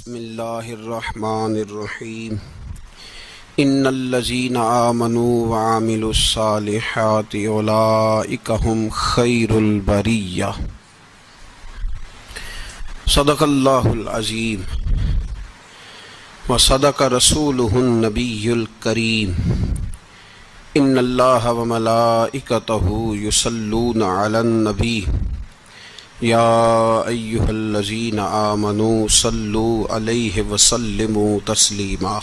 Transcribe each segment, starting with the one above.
بسم اللہ الرحمن الرحیم ان الذین آمنوا وعملوا الصالحات اولئک هم خیر البریہ صدق اللہ العظیم وصدق رسولہ النبی الکریم ان اللہ وملائکتہ یصلون علی النبی یا ایہا الذین آمنوا صلوا علیہ وسلموا تسلیما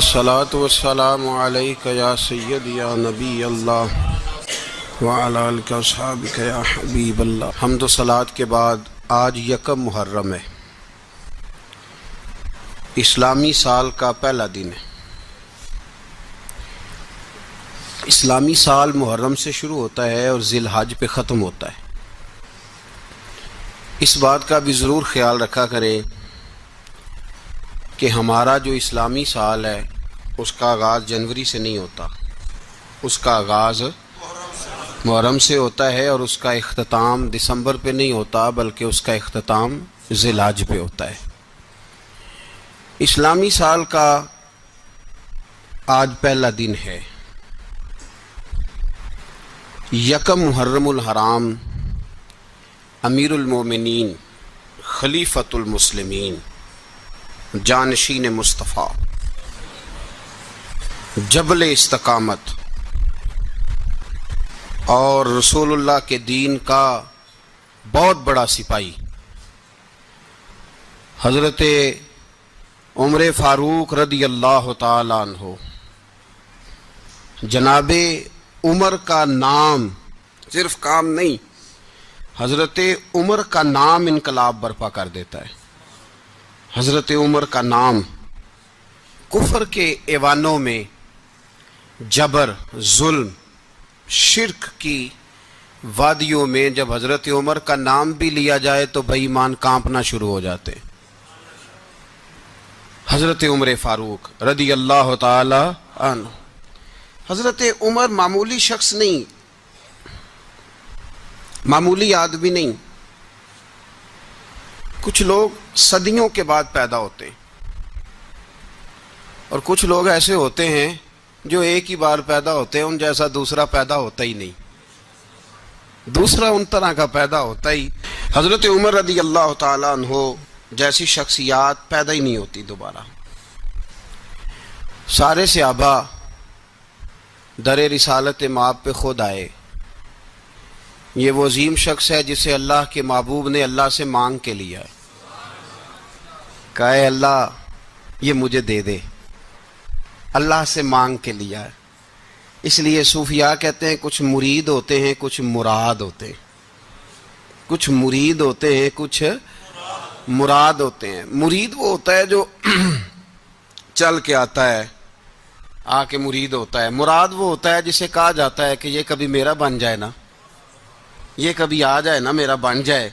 الصلاۃ والسلام علیک یا سیدی یا نبی اللہ وعلی آلک واصحابک یا حبیب اللہ۔ حمد و صلوات کے بعد آج یکم محرم ہے، اسلامی سال کا پہلا دن ہے۔ اسلامی سال محرم سے شروع ہوتا ہے اور ذی الحج پہ ختم ہوتا ہے۔ اس بات کا بھی ضرور خیال رکھا کریں کہ ہمارا جو اسلامی سال ہے اس کا آغاز جنوری سے نہیں ہوتا، اس کا آغاز محرم سے ہوتا ہے اور اس کا اختتام دسمبر پہ نہیں ہوتا بلکہ اس کا اختتام ذی الحج پہ ہوتا ہے۔ اسلامی سال کا آج پہلا دن ہے، یکم محرم الحرام، امیر المومنین خلیفۃ المسلمین جانشین مصطفیٰ جبل استقامت اور رسول اللہ کے دین کا بہت بڑا سپاہی حضرت عمر فاروق رضی اللہ تعالی عنہ، جناب عمر کا نام صرف کام نہیں، حضرت عمر کا نام انقلاب برپا کر دیتا ہے۔ حضرت عمر کا نام کفر کے ایوانوں میں جبر، ظلم، شرک کی وادیوں میں جب حضرت عمر کا نام بھی لیا جائے تو بے ایمان کانپنا شروع ہو جاتے۔ حضرت عمر فاروق رضی اللہ تعالی عنہ، حضرت عمر معمولی شخص نہیں، معمولی آدمی نہیں۔ کچھ لوگ صدیوں کے بعد پیدا ہوتے ہیں اور کچھ لوگ ایسے ہوتے ہیں جو ایک ہی بار پیدا ہوتے ہیں، ان جیسا دوسرا پیدا ہوتا ہی نہیں، دوسرا ان طرح کا پیدا ہوتا ہی۔ حضرت عمر رضی اللہ تعالی عنہ جیسی شخصیات پیدا ہی نہیں ہوتی دوبارہ۔ سارے صحابہ در رسالت مآب پہ خود آئے۔ یہ وہ عظیم شخص ہے جسے اللہ کے محبوب نے اللہ سے مانگ کے لیا ہے، کہا اے اللہ یہ مجھے دے دے، اللہ سے مانگ کے لیا ہے۔ اس لیے صوفیاء کہتے ہیں کچھ مرید ہوتے ہیں کچھ مراد ہوتے ہیں، کچھ مرید ہوتے ہیں کچھ مراد ہوتے ہیں۔ مرید وہ ہوتا ہے جو چل کے آتا ہے، آ کے مرید ہوتا ہے۔ مراد وہ ہوتا ہے جسے کہا جاتا ہے کہ یہ کبھی میرا بن جائے نا، یہ کبھی آ جائے نا، میرا بن جائے،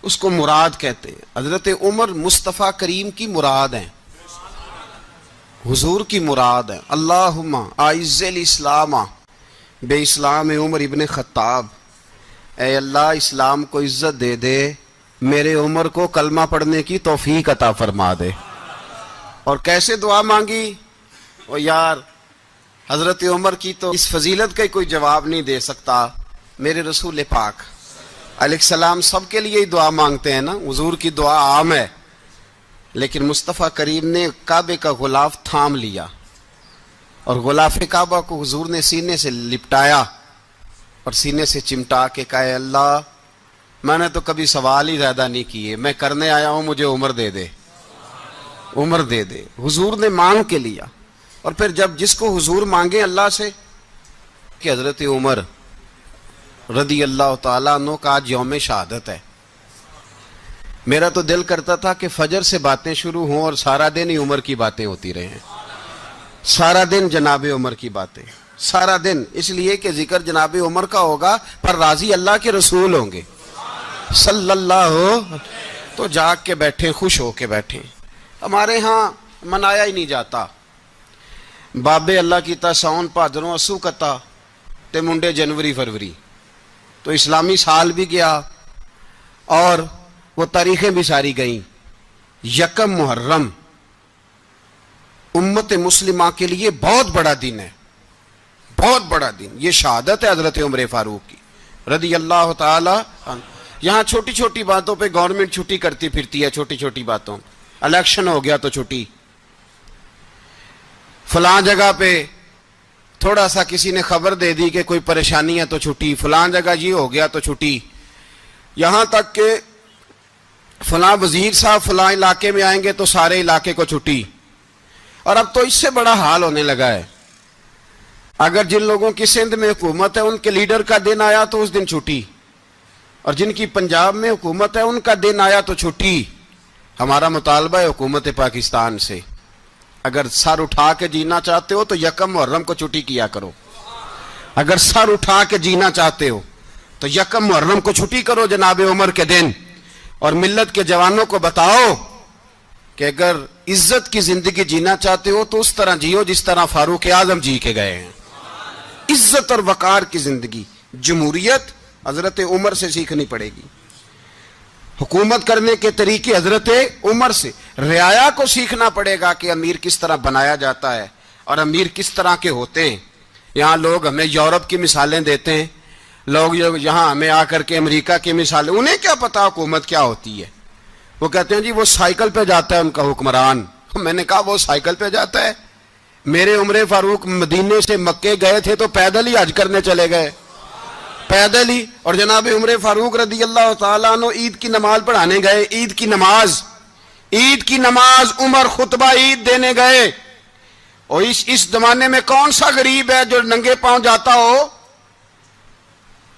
اس کو مراد کہتے ہیں۔ حضرت عمر مصطفیٰ کریم کی مراد ہیں، حضور کی مراد ہیں۔ اللہم اعز الاسلام بے اسلام عمر ابن خطاب، اے اللہ اسلام کو عزت دے دے، میرے عمر کو کلمہ پڑھنے کی توفیق عطا فرما دے۔ اور کیسے دعا مانگی؟ او یار حضرت عمر کی تو اس فضیلت کا کوئی جواب نہیں دے سکتا، میرے رسول پاک علیہ السلام سب کے لیے ہی دعا مانگتے ہیں نا، حضور کی دعا عام ہے، لیکن مصطفیٰ کریم نے کعبے کا غلاف تھام لیا اور غلاف کعبہ کو حضور نے سینے سے لپٹایا اور سینے سے چمٹا کے کہا اے اللہ میں نے تو کبھی سوال ہی زیادہ نہیں کیے، میں کرنے آیا ہوں، مجھے عمر دے دے، عمر دے دے۔ حضور نے مانگ کے لیا۔ اور پھر جب جس کو حضور مانگے اللہ سے، کہ حضرت عمر رضی اللہ تعالیٰ عنہ کا آج یوم شہادت ہے، میرا تو دل کرتا تھا کہ فجر سے باتیں شروع ہوں اور سارا دن ہی عمر کی باتیں ہوتی رہیں، سارا دن جناب عمر کی باتیں، سارا دن، اس لیے کہ ذکر جناب عمر کا ہوگا پر راضی اللہ کے رسول ہوں گے صلی اللہ، تو جاگ کے بیٹھیں، خوش ہو کے بیٹھیں۔ ہمارے ہاں منایا ہی نہیں جاتا، بابے اللہ کیتا ساؤن بھادروں اسو کتا تے منڈے جنوری فروری، تو اسلامی سال بھی گیا اور وہ تاریخیں بھی ساری گئیں، یکم محرم امت مسلمہ کے لیے بہت بڑا دن ہے، بہت بڑا دن. یہ شہادت ہے حضرت عمر فاروق کی رضی اللہ تعالی عنہ. یہاں چھوٹی چھوٹی باتوں پہ گورنمنٹ چھٹی کرتی پھرتی ہے، چھوٹی چھوٹی باتوں. الیکشن ہو گیا تو چھٹی، فلاں جگہ پہ تھوڑا سا کسی نے خبر دے دی کہ کوئی پریشانی ہے تو چھٹی، فلاں جگہ یہ ہو گیا تو چھٹی، یہاں تک کہ فلاں وزیر صاحب فلاں علاقے میں آئیں گے تو سارے علاقے کو چھٹی. اور اب تو اس سے بڑا حال ہونے لگا ہے، اگر جن لوگوں کی سندھ میں حکومت ہے ان کے لیڈر کا دن آیا تو اس دن چھٹی، اور جن کی پنجاب میں حکومت ہے ان کا دن آیا تو چھٹی. ہمارا مطالبہ ہے حکومت پاکستان سے، اگر سر اٹھا کے جینا چاہتے ہو تو یکم محرم کو چھٹی کیا کرو. اگر سر اٹھا کے جینا چاہتے ہو تو یکم محرم کو چھٹی کرو جناب عمر کے دن. اور ملت کے جوانوں کو بتاؤ کہ اگر عزت کی زندگی جینا چاہتے ہو تو اس طرح جیو جس طرح فاروق اعظم جی کے گئے ہیں. عزت اور وقار کی زندگی. جمہوریت حضرت عمر سے سیکھنی پڑے گی، حکومت کرنے کے طریقے حضرت عمر سے. رعایا کو سیکھنا پڑے گا کہ امیر کس طرح بنایا جاتا ہے اور امیر کس طرح کے ہوتے ہیں. یہاں لوگ ہمیں یورپ کی مثالیں دیتے ہیں، لوگ یہاں ہمیں آ کر کے امریکہ کی مثالیں، انہیں کیا پتا حکومت کیا ہوتی ہے. وہ کہتے ہیں جی وہ سائیکل پہ جاتا ہے ان کا حکمران. میں نے کہا وہ سائیکل پہ جاتا ہے؟ میرے عمر فاروق مدینے سے مکے گئے تھے تو پیدل ہی حج کرنے چلے گئے، پیدل ہی. اور جناب عمر فاروق رضی اللہ تعالیٰ عنہ عید کی نماز پڑھانے گئے. عید کی نماز عمر خطبہ عید دینے گئے. اور اس زمانے میں کون سا غریب ہے جو ننگے پاؤں جاتا ہو؟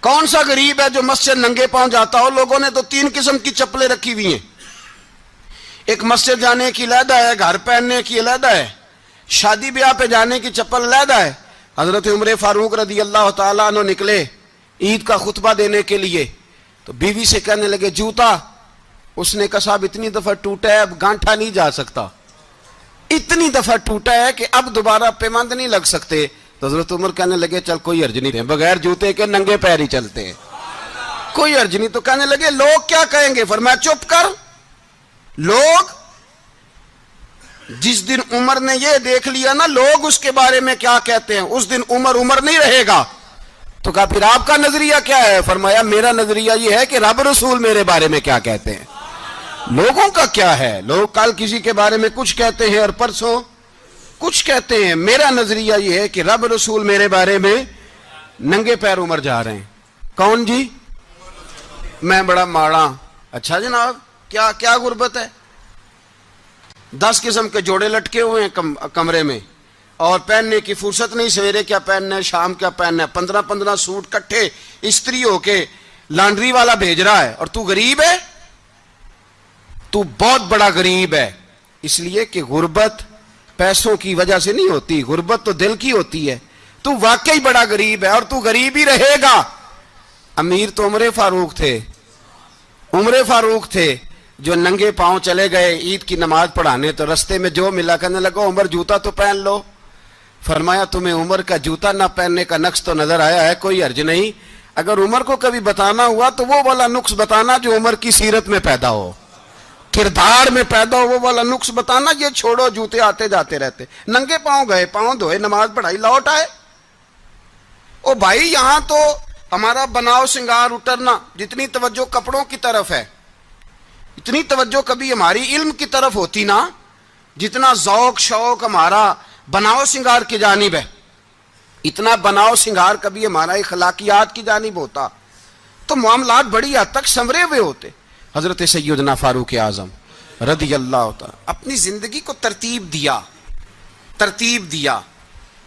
کون سا غریب ہے جو مسجد ننگے پاؤں جاتا ہو؟ لوگوں نے تو 3 قسم کی چپلیں رکھی ہوئی ہیں. ایک مسجد جانے کی علیحدہ ہے، گھر پہننے کی علیحدہ ہے، شادی بیاہ پہ جانے کی چپل علیحدہ ہے. حضرت عمر فاروق رضی اللہ تعالیٰ عنہ نکلے عید کا خطبہ دینے کے لیے تو بیوی سے کہنے لگے جوتا. اس نے کہا صاحب اتنی دفعہ ٹوٹا ہے اب گانٹھا نہیں جا سکتا، اتنی دفعہ ٹوٹا ہے کہ اب دوبارہ پیمند نہیں لگ سکتے. تو حضرت عمر کہنے لگے چل کوئی حرج نہیں، بغیر جوتے کے ننگے پیر ہی چلتے ہیں، کوئی حرج نہیں. تو کہنے لگے لوگ کیا کہیں گے؟ فرمایا چپ کر. لوگ جس دن عمر نے یہ دیکھ لیا نا لوگ اس کے بارے میں کیا کہتے ہیں، اس دن عمر نہیں رہے گا. تو کہا پھر آپ کا نظریہ کیا ہے؟ فرمایا میرا نظریہ یہ ہے کہ رب رسول میرے بارے میں کیا کہتے ہیں. لوگوں کا کیا ہے؟ لوگ کل کسی کے بارے میں کچھ کہتے ہیں اور پرسوں کچھ کہتے ہیں. میرا نظریہ یہ ہے کہ رب رسول میرے بارے میں ننگے پیر عمر جا رہے ہیں. کون جی؟ میں بڑا ماڑا. اچھا جناب کیا غربت ہے؟ 10 قسم کے جوڑے لٹکے ہوئے ہیں کمرے میں اور پہننے کی فرصت نہیں. سویرے کیا پہننا ہے، شام کیا پہننا ہے، 15 سوٹ کٹھے استری ہو کے لانڈری والا بھیج رہا ہے اور تو غریب ہے. تو بہت بڑا غریب ہے. اس لیے کہ غربت پیسوں کی وجہ سے نہیں ہوتی، غربت تو دل کی ہوتی ہے. تو واقعی بڑا غریب ہے اور تو غریب ہی رہے گا. امیر تو عمر فاروق تھے جو ننگے پاؤں چلے گئے عید کی نماز پڑھانے. تو رستے میں جو ملا کہنے لگا عمر جوتا تو پہن لو. فرمایا تمہیں عمر کا جوتا نہ پہننے کا نقص تو نظر آیا ہے، کوئی حرج نہیں. اگر عمر کو کبھی بتانا ہوا تو وہ والا نقص بتانا جو عمر کی سیرت میں پیدا ہو، کردار میں پیدا ہو، وہ والا نقص بتانا. یہ چھوڑو جوتے آتے جاتے رہتے. ننگے پاؤں گئے، پاؤں دھوئے، نماز پڑھائی، لوٹ آئے. او بھائی یہاں تو ہمارا بناؤ سنگار اترنا جتنی توجہ کپڑوں کی طرف ہے اتنی توجہ کبھی ہماری علم کی طرف ہوتی نا، جتنا ذوق شوق ہمارا بناؤ سنگار کی جانب ہے اتنا بناؤ سنگار کبھی ہمارا اخلاقیات کی جانب ہوتا تو معاملات بڑی حد تک سنورے ہوئے ہوتے. حضرت سیدنا فاروق اعظم رضی اللہ تعالی اپنی زندگی کو ترتیب دیا.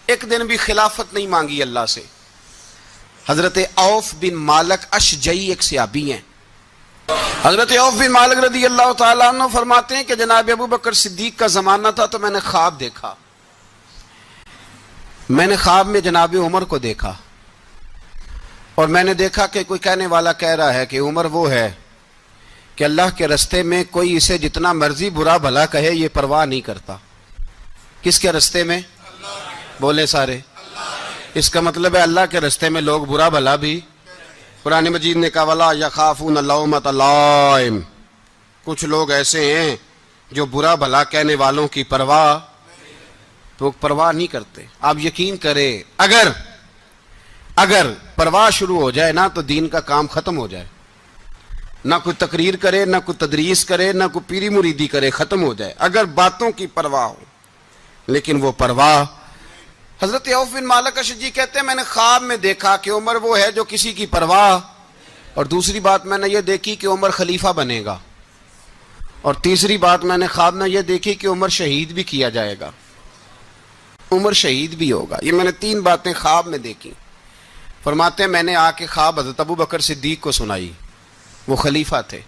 ایک دن بھی خلافت نہیں مانگی اللہ سے. حضرت عوف بن مالک اشجعی ایک صحابی ہیں. حضرت عوف بن مالک رضی اللہ تعالیٰ عنہ فرماتے ہیں کہ جناب ابو بکر صدیق کا زمانہ تھا تو میں نے خواب دیکھا. میں نے خواب میں جناب عمر کو دیکھا اور میں نے دیکھا کہ کوئی کہنے والا کہہ رہا ہے کہ عمر وہ ہے کہ اللہ کے رستے میں کوئی اسے جتنا مرضی برا بھلا کہے یہ پرواہ نہیں کرتا. کس کے رستے میں؟ بولے سارے. اس کا مطلب ہے اللہ کے رستے میں لوگ برا بھلا بھی. قرآن مجید نے کہا وَلَا يَخَافُونَ لَوْمَةَ لَائِمٍ. کچھ لوگ ایسے ہیں جو برا بھلا کہنے والوں کی پرواہ تو پرواہ نہیں کرتے. آپ یقین کریں اگر پرواہ شروع ہو جائے نا تو دین کا کام ختم ہو جائے. نہ کوئی تقریر کرے، نہ کوئی تدریس کرے، نہ کوئی پیری مریدی کرے، ختم ہو جائے اگر باتوں کی پرواہ ہو. لیکن وہ پرواہ، حضرت عوف بن مالک اشجعی کہتے ہیں میں نے خواب میں دیکھا کہ عمر وہ ہے جو کسی کی پرواہ، اور دوسری بات میں نے یہ دیکھی کہ عمر خلیفہ بنے گا، اور تیسری بات میں نے خواب میں یہ دیکھی کہ عمر شہید بھی کیا جائے گا، عمر شہید بھی ہوگا. یہ میں نے 3 باتیں خواب میں دیکھی. فرماتے ہیں میں نے آ کے خواب حضرت ابو بکر صدیق کو سنائی، وہ خلیفہ تھے.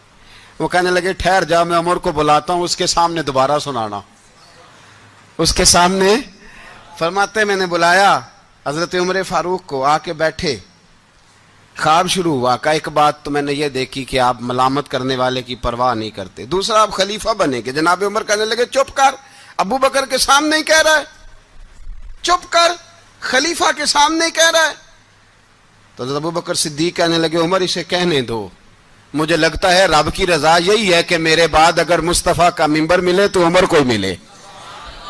وہ کہنے لگے ٹھہر جا، میں عمر کو بلاتا ہوں، اس کے سامنے دوبارہ سنانا. اس کے سامنے فرماتے ہیں میں نے بلایا حضرت عمر فاروق کو، آ کے بیٹھے. خواب شروع ہوا کہ ایک بات تو میں نے یہ دیکھی کہ آپ ملامت کرنے والے کی پرواہ نہیں کرتے، دوسرا آپ خلیفہ بنے گے. جناب عمر کہنے لگے چپ کر، ابو بکر کے سامنے ہی کہہ رہا ہے، چپ کر، خلیفہ کے سامنے ہی کہہ رہا ہے. تو حضرت ابو بکر صدیق کہنے لگے عمر اسے کہنے دو، مجھے لگتا ہے رب کی رضا یہی ہے کہ میرے بعد اگر مصطفیٰ کا منبر ملے تو عمر کو ملے،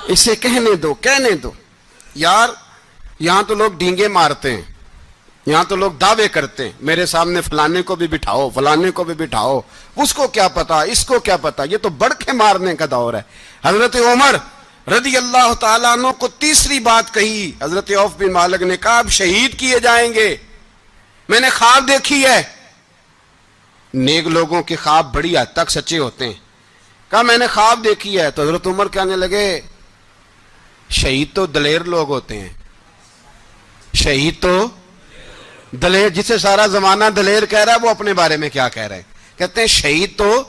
اسے کہنے دو کہنے دو. یار یہاں تو لوگ ڈینگے مارتے ہیں، یہاں تو لوگ دعوے کرتے ہیں میرے سامنے فلانے کو بھی بٹھاؤ، فلانے کو بھی بٹھاؤ، اس کو کیا پتا، اس کو کیا پتا. یہ تو بڑکے مارنے کا دور ہے. حضرت عمر رضی اللہ تعالیٰ عنہ کو تیسری بات کہی. حضرت عوف بن مالک نے کہا آپ شہید کیے جائیں گے، میں نے خواب دیکھی ہے. نیک لوگوں کے خواب بڑی حد تک سچے ہوتے ہیں. کہا میں نے خواب دیکھی ہے. تو حضرت عمر کہنے لگے شہید تو دلیر لوگ ہوتے ہیں، شہید تو دلیر، جسے سارا زمانہ دلیر کہہ رہا ہے وہ اپنے بارے میں کیا کہہ رہے ہیں؟ کہتے ہیں شہید تو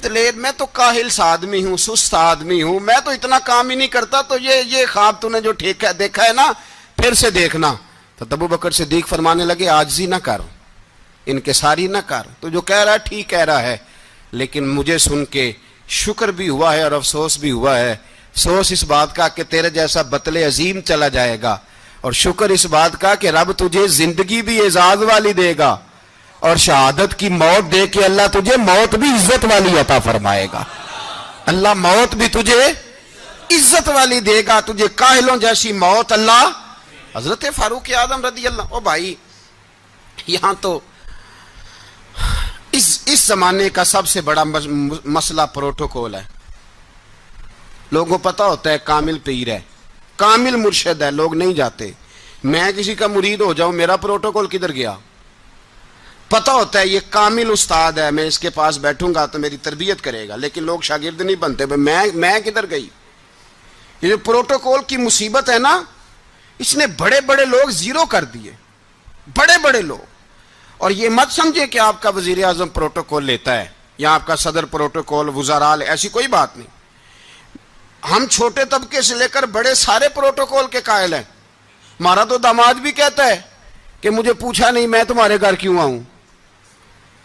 دلیر. میں تو کاہل سا آدمی ہوں، سست آدمی ہوں، میں تو اتنا کام ہی نہیں کرتا. تو یہ خواب تو نے جو دیکھا ہے نا پھر سے دیکھنا. تو ابو بکر صدیق فرمانے لگے عاجزی نہ کر، انکساری نہ کر، تو جو کہہ رہا ہے ٹھیک کہہ رہا ہے، لیکن مجھے سن کے شکر بھی ہوا ہے اور افسوس بھی ہوا ہے. افسوس اس بات کا کہ تیرے جیسا بطل عظیم چلا جائے گا، اور شکر اس بات کا کہ رب تجھے زندگی بھی اعزاز والی دے گا، اور شہادت کی موت دے کے اللہ تجھے موت بھی عزت والی عطا فرمائے گا. اللہ موت بھی تجھے عزت والی دے گا، تجھے کاہلوں جیسی موت اللہ. حضرت فاروق اعظم رضی اللہ، او بھائی یہاں تو اس زمانے کا سب سے بڑا مسئلہ پروٹوکول ہے. لوگوں کو پتا ہوتا ہے کامل پیر ہے، کامل مرشد ہے، لوگ نہیں جاتے. میں کسی کا مرید ہو جاؤں میرا پروٹوکول کدھر گیا؟ پتا ہوتا ہے یہ کامل استاد ہے، میں اس کے پاس بیٹھوں گا تو میری تربیت کرے گا، لیکن لوگ شاگرد نہیں بنتے. میں کدھر گئی؟ یہ جو پروٹوکول کی مصیبت ہے نا، اس نے بڑے بڑے لوگ زیرو کر دیے، بڑے بڑے لوگ. اور یہ مت سمجھے کہ آپ کا وزیر اعظم پروٹوکول لیتا ہے یا آپ کا صدر پروٹوکول، وزراء، ایسی کوئی بات نہیں. ہم چھوٹے طبقے سے لے کر بڑے سارے پروٹوکول کے قائل ہیں. ہمارا تو داماد بھی کہتا ہے کہ مجھے پوچھا نہیں میں تمہارے گھر کیوں آؤں.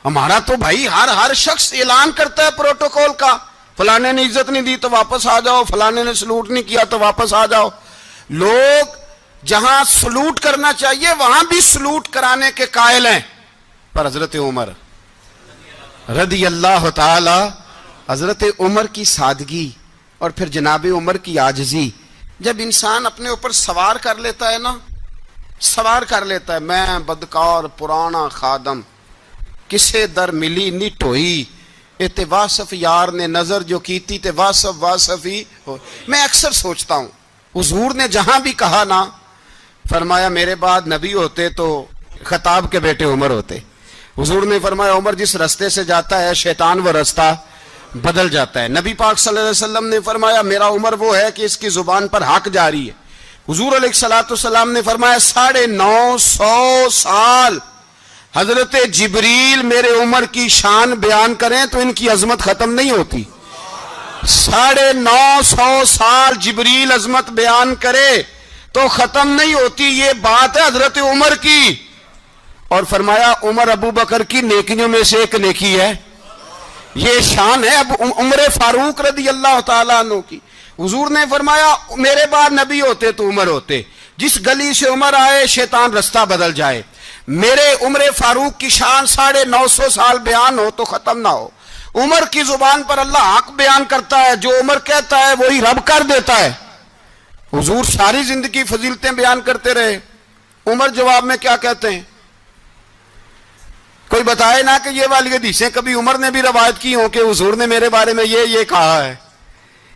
ہمارا تو بھائی ہر شخص اعلان کرتا ہے پروٹوکول کا، فلانے نے عزت نہیں دی تو واپس آ جاؤ، فلانے نے سلوٹ نہیں کیا تو واپس آ جاؤ. لوگ جہاں سلوٹ کرنا چاہیے وہاں بھی سلوٹ کرانے کے قائل ہیں. پر حضرت عمر رضی اللہ تعالی، حضرت عمر کی سادگی اور پھر جناب عمر کی عاجزی، جب انسان اپنے اوپر سوار کر لیتا ہے نا، سوار کر لیتا ہے، میں بدکار پرانا خادم، کسے در ملی نٹ ہوئی، تے واصف یار نے نظر جو کیتی تے واصف ہی ہو. میں اکثر سوچتا ہوں حضور نے جہاں بھی کہا نا، فرمایا میرے بعد نبی ہوتے تو خطاب کے بیٹے عمر ہوتے. حضور نے فرمایا عمر جس رستے سے جاتا ہے شیطان وہ رستہ بدل جاتا ہے. نبی پاک صلی اللہ علیہ وسلم نے فرمایا میرا عمر وہ ہے کہ اس کی زبان پر حق جاری ہے. حضور علیہ الصلوۃ والسلام نے فرمایا 950 سال حضرت جبریل میرے عمر کی شان بیان کریں تو ان کی عظمت ختم نہیں ہوتی. 950 سال جبریل عظمت بیان کرے تو ختم نہیں ہوتی. یہ بات ہے حضرت عمر کی. اور فرمایا عمر ابو بکر کی نیکیوں میں سے ایک نیکی ہے. یہ شان ہے اب عمر فاروق رضی اللہ تعالیٰ عنہ کی. حضور نے فرمایا میرے بعد نبی ہوتے تو عمر ہوتے، جس گلی سے عمر آئے شیطان رستہ بدل جائے. میرے عمر فاروق کی شان 950 سال بیان ہو تو ختم نہ ہو. عمر کی زبان پر اللہ حق بیان کرتا ہے، جو عمر کہتا ہے وہی رب کر دیتا ہے۔ حضور ساری زندگی فضیلتیں بیان کرتے رہے، عمر جواب میں کیا کہتے ہیں؟ کوئی بتائے نا کہ یہ والی حدیثیں کبھی عمر نے بھی روایت کی ہوں کہ حضور نے میرے بارے میں یہ کہا ہے۔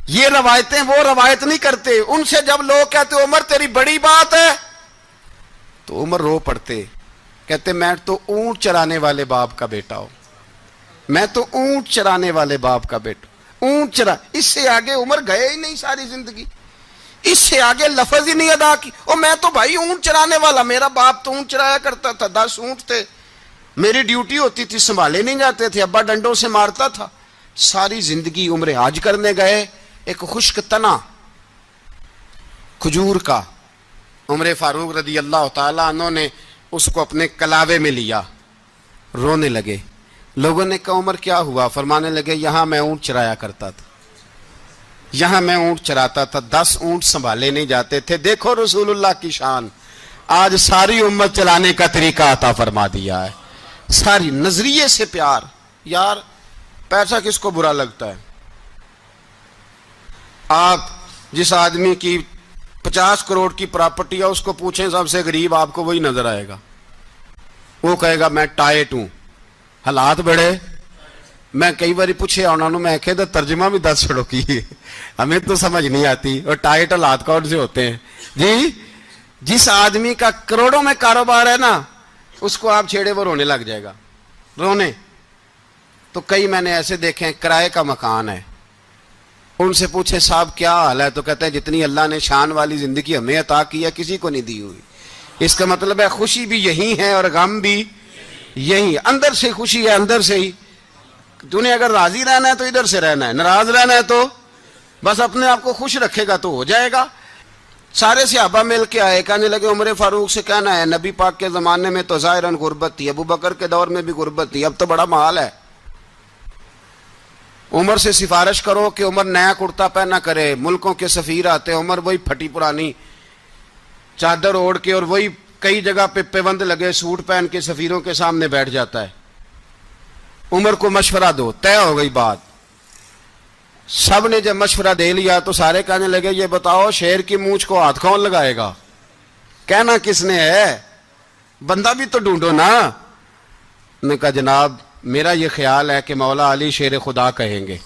یہ روایتیں وہ روایت نہیں کرتے، ان سے جب لوگ کہتے عمر تیری بڑی بات ہے تو عمر رو پڑتے، کہتے میں تو اونٹ چرانے والے باپ کا بیٹا ہوں، میں تو اونٹ چرانے والے باپ کا بیٹا، اونٹ چرا۔ اس سے آگے عمر گئے ہی نہیں ساری زندگی، اس سے آگے لفظ ہی نہیں ادا کی۔ اور میں تو بھائی اونٹ چرانے والا، میرا باپ تو اونٹ چرایا کرتا تھا، 10 اونٹ تھے، میری ڈیوٹی ہوتی تھی، سنبھالے نہیں جاتے تھے، ابا ڈنڈوں سے مارتا تھا۔ ساری زندگی عمر حج کرنے گئے، ایک خشک تنا کھجور کا عمر فاروق رضی اللہ تعالیٰ عنہ نے اس کو اپنے کلاوے میں لیا، رونے لگے۔ لوگوں نے کہا عمر کیا ہوا؟ فرمانے لگے یہاں میں اونٹ چرایا کرتا تھا، یہاں میں اونٹ چراتا تھا، 10 اونٹ سنبھالے نہیں جاتے تھے۔ دیکھو رسول اللہ کی شان، آج ساری امت چلانے کا طریقہ عطا فرما دیا ہے، ساری نظریے سے پیار۔ یار پیسہ کس کو برا لگتا ہے؟ آپ جس آدمی کی 50 کروڑ کی پراپرٹی ہے اس کو پوچھیں سب سے غریب، آپ کو وہی نظر آئے گا، وہ کہے گا میں ٹائٹ ہوں، حالات بڑے۔ میں کئی بار پوچھے انہوں نے، میں کہتا ترجمہ بھی 10 چھڑوں کی، ہمیں تو سمجھ نہیں آتی، اور ٹائٹ حالات کون سے ہوتے ہیں جی؟ جس آدمی کا کروڑوں میں کاروبار ہے نا، اس کو آپ چھیڑے وہ رونے لگ جائے گا، رونے۔ تو کئی میں نے ایسے دیکھے ہیں کرائے کا مکان ہے، ان سے پوچھے صاحب کیا حال ہے، تو کہتے ہیں جتنی اللہ نے شان والی زندگی ہمیں عطا کی ہے کسی کو نہیں دی ہوئی۔ اس کا مطلب ہے خوشی بھی یہی ہے اور غم بھی یہی، اندر سے خوشی ہے، اندر سے ہی۔ تو نے اگر راضی رہنا ہے تو ادھر سے رہنا ہے، ناراض رہنا ہے تو بس اپنے آپ کو خوش رکھے گا تو ہو جائے گا۔ سارے صحابہ مل کے آئے، کہنے لگے عمر فاروق سے کہنا ہے نبی پاک کے زمانے میں تو ظاہراً غربت تھی، ابو بکر کے دور میں بھی غربت تھی، اب تو بڑا محال ہے، عمر سے سفارش کرو کہ عمر نیا کرتا پہنا کرے۔ ملکوں کے سفیر آتے ہیں، عمر وہی پھٹی پرانی چادر اوڑھ کے اور وہی کئی جگہ پہ پیوند لگے سوٹ پہن کے سفیروں کے سامنے بیٹھ جاتا ہے۔ عمر کو مشورہ دو، طے ہو گئی بات۔ سب نے جب مشورہ دے لیا تو سارے کہنے لگے یہ بتاؤ شیر کی مونچھ کو ہاتھ کون لگائے گا؟ کہنا کس نے ہے؟ بندہ بھی تو ڈھونڈو نا۔ نے کہا جناب میرا یہ خیال ہے کہ مولا علی شیر خدا کہیں گے،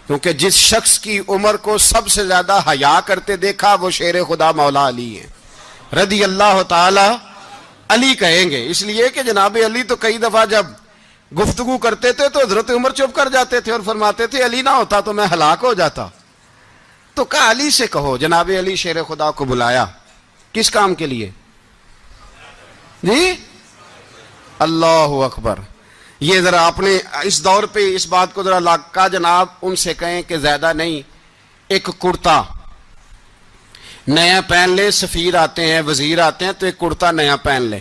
کیونکہ جس شخص کی عمر کو سب سے زیادہ حیا کرتے دیکھا وہ شیر خدا مولا علی ہے رضی اللہ تعالی علی کہیں گے۔ اس لیے کہ جناب علی تو کئی دفعہ جب گفتگو کرتے تھے تو حضرت عمر چپ کر جاتے تھے اور فرماتے تھے علی نہ ہوتا تو میں ہلاک ہو جاتا۔ تو کہا علی سے کہو۔ جناب علی شیر خدا کو بلایا، کس کام کے لیے جی؟ اللہ اکبر۔ یہ ذرا آپ نے اس دور پہ اس بات کو ذرا لاکا جناب ان سے کہیں کہ زیادہ نہیں، ایک کرتا نیا پہن لے، سفیر آتے ہیں وزیر آتے ہیں تو ایک کرتا نیا پہن لے۔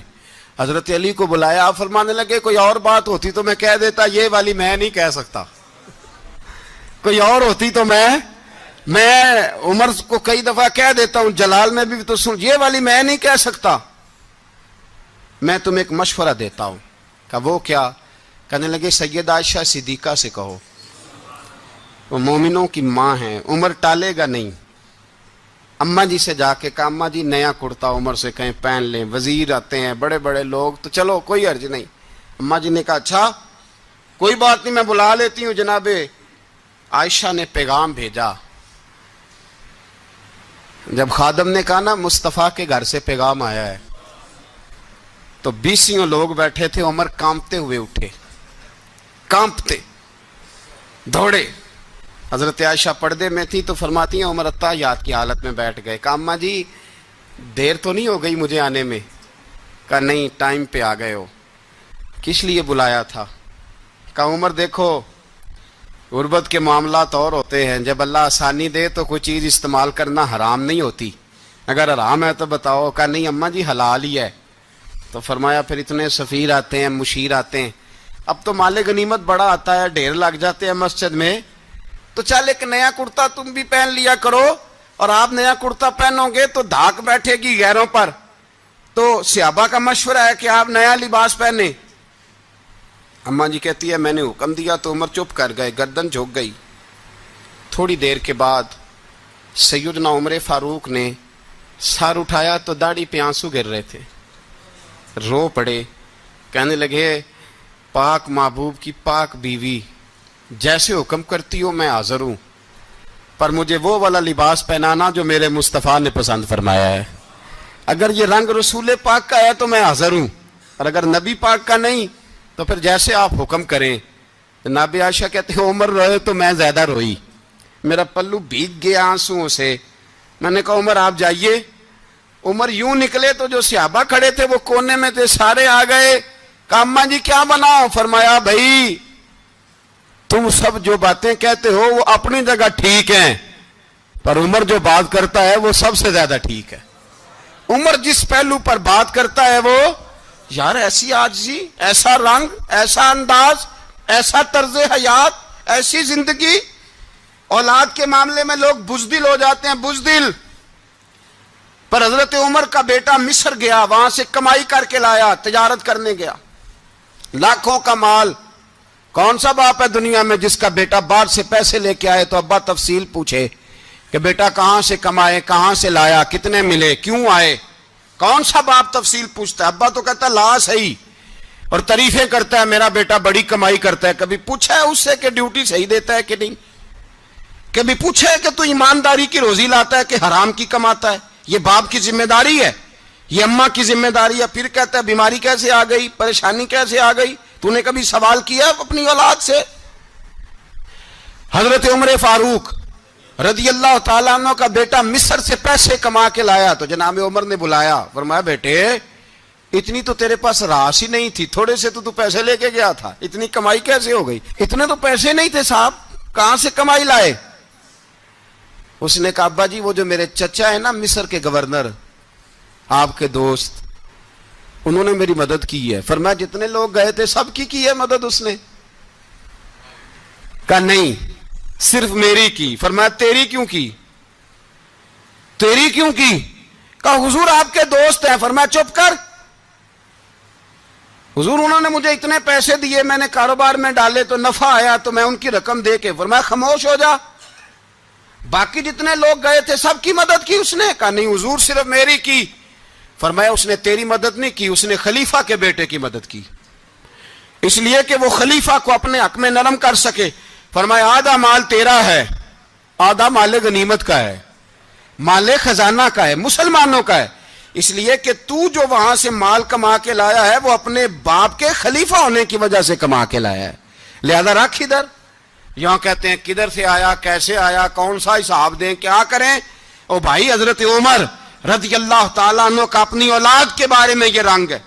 حضرت علی کو بلایا، آپ فرمانے لگے کوئی اور بات ہوتی تو میں کہہ دیتا، یہ والی میں نہیں کہہ سکتا، کوئی اور ہوتی تو میں عمر کو کئی دفعہ کہہ دیتا ہوں، جلال میں بھی تو سن، یہ والی میں نہیں کہہ سکتا، میں تمہیں ایک مشورہ دیتا ہوں۔ کہا وہ کیا؟ کہنے لگے سید عائشہ صدیقہ سے کہو، وہ مومنوں کی ماں ہیں، عمر ٹالے گا نہیں۔ اماں جی سے جا کے کہا اماں جی نیا کرتا عمر سے کہیں پہن لیں، وزیر آتے ہیں بڑے بڑے لوگ تو چلو کوئی حرج نہیں۔ اماں جی نے کہا اچھا کوئی بات نہیں میں بلا لیتی ہوں۔ جناب عائشہ نے پیغام بھیجا، جب خادم نے کہا نا مصطفیٰ کے گھر سے پیغام آیا ہے تو 20 لوگ بیٹھے تھے، عمر کانپتے ہوئے اٹھے، کانپتے دوڑے۔ حضرت عائشہ پردے میں تھی تو فرماتی ہیں عمر اتحیات کی حالت میں بیٹھ گئے۔ کہا اماں جی دیر تو نہیں ہو گئی مجھے آنے میں؟ کہا نہیں ٹائم پہ آ گئے ہو۔ کس لیے بلایا تھا؟ کہا عمر دیکھو غربت کے معاملات اور ہوتے ہیں، جب اللہ آسانی دے تو کوئی چیز استعمال کرنا حرام نہیں ہوتی، اگر حرام ہے تو بتاؤ۔ کہا نہیں اماں جی حلال ہی ہے۔ تو فرمایا پھر اتنے سفیر آتے ہیں مشیر آتے ہیں، اب تو مال غنیمت بڑا آتا ہے، ڈھیر لگ جاتے ہیں مسجد میں، تو چل ایک نیا کرتا تم بھی پہن لیا کرو، اور آپ نیا کرتا پہنو گے تو دھاک بیٹھے گی غیروں پر۔ تو صحابہ کا مشورہ ہے کہ آپ نیا لباس پہنے۔ اماں جی کہتی ہے میں نے حکم دیا تو عمر چپ کر گئے، گردن جھک گئی۔ تھوڑی دیر کے بعد سیدنا عمر فاروق نے سر اٹھایا تو داڑھی پہ آنسو گر رہے تھے، رو پڑے، کہنے لگے پاک محبوب کی پاک بیوی، جیسے حکم کرتی ہو میں حاضر ہوں، پر مجھے وہ والا لباس پہنانا جو میرے مصطفیٰ نے پسند فرمایا ہے۔ اگر یہ رنگ رسول پاک کا ہے تو میں حاضر ہوں، اور اگر نبی پاک کا نہیں تو پھر جیسے آپ حکم کریں۔ جناب عائشہ کہتے ہیں عمر روئے تو میں زیادہ روئی، میرا پلو بھیگ گیا آنسوؤں سے۔ میں نے کہا عمر آپ جائیے۔ عمر یوں نکلے تو جو صحابہ کھڑے تھے وہ کونے میں تھے، سارے آ گئے۔ کہا اماں جی کیا بناؤ؟ فرمایا بھائی تم سب جو باتیں کہتے ہو وہ اپنی جگہ ٹھیک ہیں، پر عمر جو بات کرتا ہے وہ سب سے زیادہ ٹھیک ہے۔ عمر جس پہلو پر بات کرتا ہے وہ، یار ایسی عاجزی، ایسا رنگ، ایسا انداز، ایسا طرز حیات، ایسی زندگی۔ اولاد کے معاملے میں لوگ بزدل ہو جاتے ہیں، بزدل، پر حضرت عمر کا بیٹا مصر گیا، وہاں سے کمائی کر کے لایا، تجارت کرنے گیا، لاکھوں کا مال۔ کون سا باپ ہے دنیا میں جس کا بیٹا باہر سے پیسے لے کے آئے تو ابا تفصیل پوچھے کہ بیٹا کہاں سے کمائے، کہاں سے لایا، کتنے ملے، کیوں آئے؟ کون سا باپ تفصیل پوچھتا ہے؟ ابا تو کہتا ہے لا صحیح، اور تعریفیں کرتا ہے میرا بیٹا بڑی کمائی کرتا ہے۔ کبھی پوچھا ہے اس سے کہ ڈیوٹی صحیح دیتا ہے کہ نہیں؟ کبھی پوچھا ہے کہ تو ایمانداری کی روزی لاتا ہے کہ حرام کی کماتا ہے؟ یہ باپ کی ذمہ داری ہے، یہ اماں کی ذمہ داری ہے۔ پھر کہتا ہے بیماری کیسے آ گئی، پریشانی کیسے آ گئی؟ تو نے کبھی سوال کیا اپنی اولاد سے؟ حضرت عمر فاروق رضی اللہ تعالیٰ عنہ کا بیٹا مصر سے پیسے کما کے لایا تو جناب عمر نے بلایا، فرمایا بیٹے اتنی تو تیرے پاس راس ہی نہیں تھی، تھوڑے سے تو پیسے لے کے گیا تھا، اتنی کمائی کیسے ہو گئی؟ اتنے تو پیسے نہیں تھے صاحب، کہاں سے کمائی لائے؟ اس نے کہا ابا جی وہ جو میرے چچا ہے نا مصر کے گورنر، آپ کے دوست، انہوں نے میری مدد کی ہے۔ فرمایا جتنے لوگ گئے تھے سب کی ہے مدد اس نے؟ کہا نہیں صرف میری کی۔ فرمایا تیری کیوں کی؟ تیری کیوں کی؟ کہا حضور آپ کے دوست ہیں۔ فرمایا چپ کر، حضور انہوں نے مجھے اتنے پیسے دیے، میں نے کاروبار میں ڈالے تو نفع آیا تو میں ان کی رقم دے کے۔ فرمایا خاموش ہو جا، باقی جتنے لوگ گئے تھے سب کی مدد کی اس نے؟ کہا نہیں حضور صرف میری کی۔ فرمایا اس نے تیری مدد نہیں کی، اس نے خلیفہ کے بیٹے کی مدد کی، اس لیے کہ وہ خلیفہ کو اپنے حق میں نرم کر سکے۔ فرمایا آدھا مال تیرا ہے، آدھا مال غنیمت کا ہے، مال خزانہ کا ہے، مسلمانوں کا ہے، اس لیے کہ تو جو وہاں سے مال کما کے لایا ہے وہ اپنے باپ کے خلیفہ ہونے کی وجہ سے کما کے لایا ہے، لہذا رکھ ادھر۔ یہاں کہتے ہیں کدھر سے آیا، کیسے آیا، کون سا حساب دیں، کیا کریں؟ او بھائی حضرت عمر رضی اللہ تعالیٰ عنہ کا اپنی اولاد کے بارے میں یہ رنگ ہے۔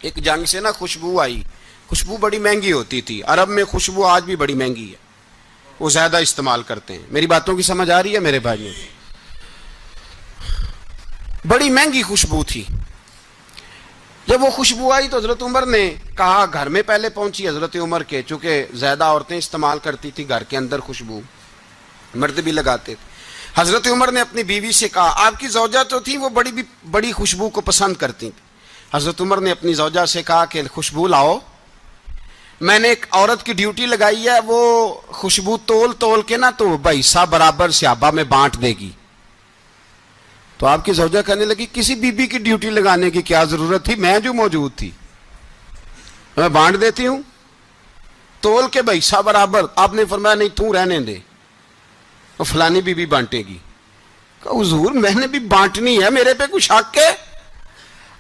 ایک جنگ سے نا خوشبو آئی، خوشبو بڑی مہنگی ہوتی تھی، عرب میں خوشبو آج بھی بڑی مہنگی ہے، وہ زیادہ استعمال کرتے ہیں۔ میری باتوں کی سمجھ آ رہی ہے میرے بھائیوں؟ بڑی مہنگی خوشبو تھی۔ جب وہ خوشبو آئی تو حضرت عمر نے کہا، گھر میں پہلے پہنچی حضرت عمر کے، چونکہ زیادہ عورتیں استعمال کرتی تھی گھر کے اندر خوشبو، مرد بھی لگاتے تھے۔ حضرت عمر نے اپنی بیوی سے کہا، آپ کی زوجہ تو تھی وہ بڑی خوشبو کو پسند کرتی تھی۔ حضرت عمر نے اپنی زوجہ سے کہا کہ خوشبو لاؤ، میں نے ایک عورت کی ڈیوٹی لگائی ہے، وہ خوشبو تول کے نا تو حصہ برابر صحابہ میں بانٹ دے گی۔ تو آپ کی زوجہ کہنے لگی کسی بی بی کی ڈیوٹی لگانے کی کیا ضرورت تھی، میں جو موجود تھی میں بانٹ دیتی ہوں تول کے حصہ برابر۔ آپ نے فرمایا نہیں تو رہنے دے، وہ فلانی بی بی بانٹے گی۔ کہا حضور میں نے بھی بانٹنی ہے، میرے پہ کچھ حق ہے؟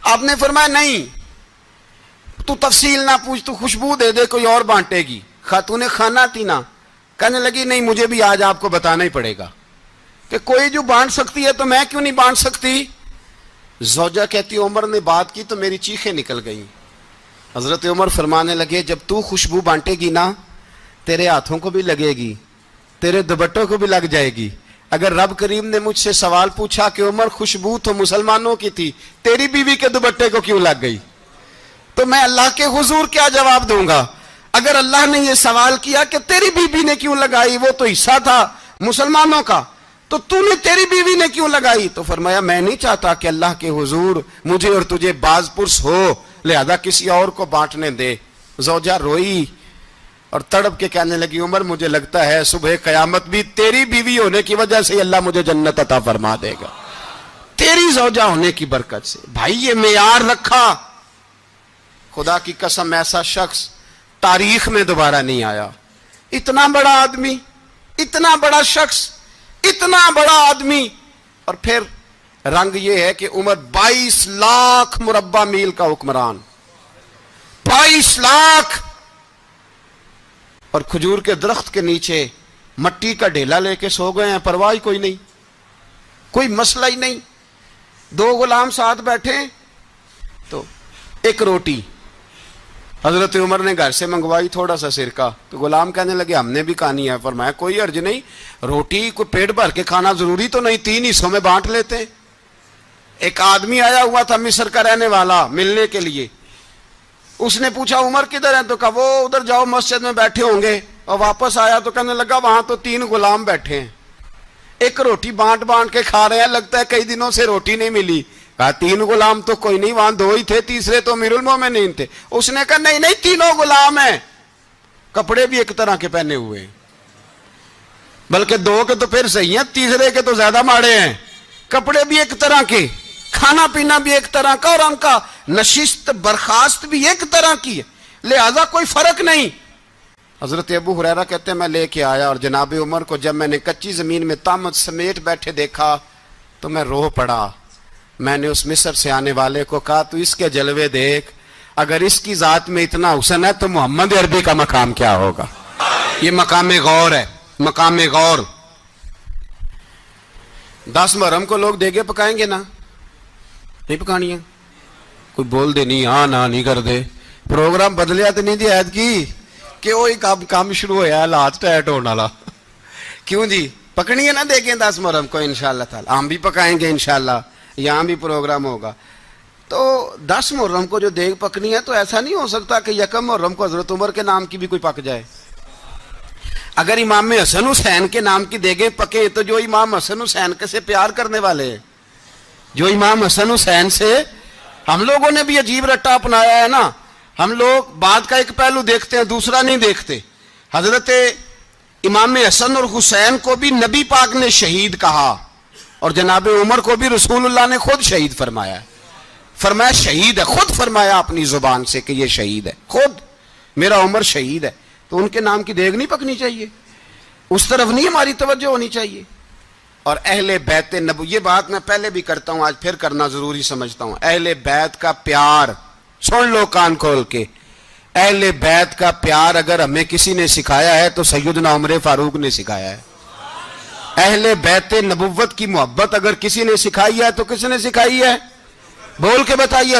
آپ نے فرمایا نہیں، تو تفصیل نہ پوچھ، تو خوشبو دے دے، کوئی اور بانٹے گی۔ خاتون خانہ تھی نا، کہنے لگی نہیں مجھے بھی آج آپ کو بتانا ہی پڑے گا کہ کوئی جو بانٹ سکتی ہے تو میں کیوں نہیں بانٹ سکتی؟ زوجہ کہتی عمر نے بات کی تو میری چیخیں نکل گئیں۔ حضرت عمر فرمانے لگے جب تو خوشبو بانٹے گی نا تیرے ہاتھوں کو بھی لگے گی، تیرے دوپٹوں کو بھی لگ جائے گی۔ اگر رب کریم نے مجھ سے سوال پوچھا کہ عمر خوشبو تو مسلمانوں کی تھی، تیری بیوی کے دوپٹے کو کیوں لگ گئی، تو میں اللہ کے حضور کیا جواب دوں گا؟ اگر اللہ نے یہ سوال کیا کہ تیری بیوی نے کیوں لگائی، وہ تو حصہ تھا مسلمانوں کا، تو نے تیری بیوی نے کیوں لگائی؟ تو فرمایا میں نہیں چاہتا کہ اللہ کے حضور مجھے اور تجھے باز پرس ہو، لہذا کسی اور کو بانٹنے دے۔ زوجہ روئی اور تڑپ کے کہنے لگی عمر مجھے لگتا ہے صبح قیامت بھی تیری بیوی ہونے کی وجہ سے اللہ مجھے جنت عطا فرما دے گا، تیری زوجہ ہونے کی برکت سے۔ بھائی یہ معیار رکھا، خدا کی قسم ایسا شخص تاریخ میں دوبارہ نہیں آیا۔ اتنا بڑا آدمی، اتنا بڑا شخص، اتنا بڑا آدمی، اور پھر رنگ یہ ہے کہ عمر 22 لاکھ مربع میل کا حکمران، 22 لاکھ، اور کھجور کے درخت کے نیچے مٹی کا ڈھیلا لے کے سو گئے ہیں، پرواہ کوئی نہیں، کوئی مسئلہ ہی نہیں۔ 2 غلام ساتھ بیٹھے تو ایک روٹی حضرت عمر نے گھر سے منگوائی، تھوڑا سا سرکہ، تو غلام کہنے لگے ہم نے بھی کھانی ہے۔ فرمایا کوئی حرج نہیں، روٹی کو پیٹ بھر کے کھانا ضروری تو نہیں، 3 حصوں میں بانٹ لیتے ہیں۔ ایک آدمی آیا ہوا تھا مصر کا رہنے والا ملنے کے لیے، اس نے پوچھا عمر کدھر ہے؟ تو کہا وہ ادھر جاؤ مسجد میں بیٹھے ہوں گے، اور واپس آیا تو کہنے لگا وہاں تو 3 غلام بیٹھے ہیں، ایک روٹی بانٹ بانٹ کے کھا رہے ہیں، لگتا ہے کئی دنوں سے روٹی نہیں ملی۔ کہا 3 غلام تو کوئی نہیں، وہاں 2 ہی تھے، تیسرے تو امیر المومنین تھے۔ اس نے کہا نہیں 3 غلام ہیں، کپڑے بھی ایک طرح کے پہنے ہوئے، بلکہ 2 کے تو پھر صحیح ہیں، تیسرے کے تو زیادہ ماڑے ہیں، کپڑے بھی ایک طرح کے، کھانا پینا بھی ایک طرح کا، اور ان کا نشست برخاست بھی ایک طرح کی ہے، لہذا کوئی فرق نہیں۔ حضرت ابو ہریرہ کہتے ہیں میں لے کے آیا، اور جناب عمر کو جب میں نے کچی زمین میں تامت سمیٹ بیٹھے دیکھا تو میں رو پڑا۔ میں نے اس مصر سے آنے والے کو کہا تو اس کے جلوے دیکھ، اگر اس کی ذات میں اتنا حسن ہے تو محمد عربی کا مقام کیا ہوگا؟ یہ مقام غور ہے، مقام غور۔ 10 محرم کو لوگ دیگے پکائیں گے نا؟ نہیں پکانی ہے؟ کوئی بول دے نہیں، ہاں نہ نہیں کر دے، پروگرام بدلیا تو نہیں دی عید کی کہ وہی کام شروع ہویا ہے لات ٹائٹ ہونے والا۔ کیوں جی پکنی ہے نا دیکھیں 10 محرم کو انشاءاللہ تعالی، ہم بھی پکائیں گے انشاءاللہ، یہاں بھی پروگرام ہوگا۔ تو 10 محرم کو جو دیگ پکنی ہے تو ایسا نہیں ہو سکتا کہ 1 محرم کو حضرت عمر کے نام کی بھی کوئی پک جائے۔ اگر امام حسن حسین کے نام کی دیگیں پکیں تو جو امام حسن حسین کے سے پیار کرنے والے ہیں، جو امام حسن حسین سے، ہم لوگوں نے بھی عجیب رٹا اپنایا ہے نا، ہم لوگ بات کا ایک پہلو دیکھتے ہیں دوسرا نہیں دیکھتے۔ حضرت امام حسن اور حسین کو بھی نبی پاک نے شہید کہا، اور جناب عمر کو بھی رسول اللہ نے خود شہید فرمایا، فرمایا شہید ہے، خود فرمایا اپنی زبان سے کہ یہ شہید ہے، خود میرا عمر شہید ہے۔ تو ان کے نام کی دیگ نہیں پکنی چاہیے، اس طرف نہیں ہماری توجہ ہونی چاہیے۔ اور اہل بیت نبو، یہ بات میں پہلے بھی کرتا ہوں، آج پھر کرنا ضروری سمجھتا ہوں، اہل بیت کا پیار، سن لو کان کھول کے، اہل بیت کا پیار اگر ہمیں کسی نے سکھایا ہے تو سیدنا عمر فاروق نے سکھایا ہے۔ اہل بیت نبوت کی محبت اگر کسی نے سکھائی ہے تو کس نے سکھائی ہے؟ بول کے بتائیے،